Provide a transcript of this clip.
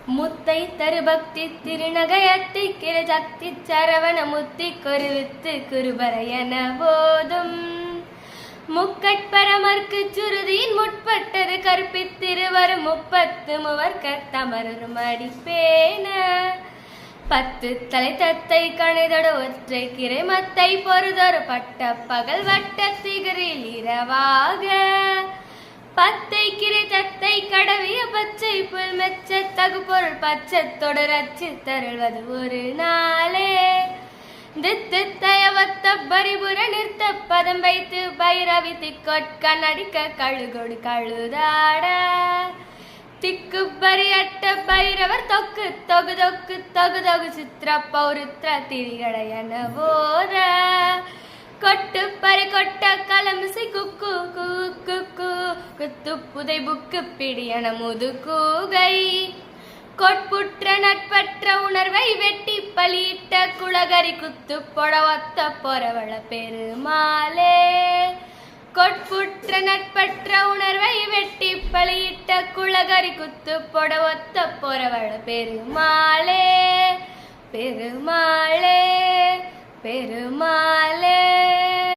முத்தை தருபக்தி திருநகையத்தி கிரஜக்தி சரவண முத்தி கொருவித்து குருபரையன போதும் முக்கட்பரமர்க்கு சுருதியின் முற்பட்டது கற்பித்திருவரும் 33 கத்தமரர் மடிப்பேன 10 தலை தத்தை கணிதொடு ஒற்றை கிரை மத்தை பொறுதொரு பட்ட பகல் வட்ட திகரில் இரவாக 10 கிரை தத்தை கடவிய பச்சை புல் மெச்ச தகு பொருள் பச்சை தொடரச்சு தருள்வது ஒரு நாளே தித்து தயவத்த பரிபுர நிறுத்த பதம் வைத்து பைரவி திக்கொட்க நடிக்க கழுகொடு கழுதாட திக்கு பரியட்ட பைரவர் தொக்கு தொகு தொக்கு தொகு தொகு சித்திர பௌருத்ர திரிகடையன போத கொட்டு பறி கொட்ட கலமிசை குக்கு குக்கு குத்து புதை புக்கு பிடியன முது கூகை கொட்புற்ற நட்பற்ற உணர்வை வெட்டி பலியிட்ட குளகரி குத்து பொடவத்த பொறவள பெருமாளே கொட்புற்ற நட்பற்ற உணர்வை வெட்டி பலியிட்ட குளகரி குத்து பொடவத்த பொறவள பெருமாளே பெருமாளே பெருமாளே.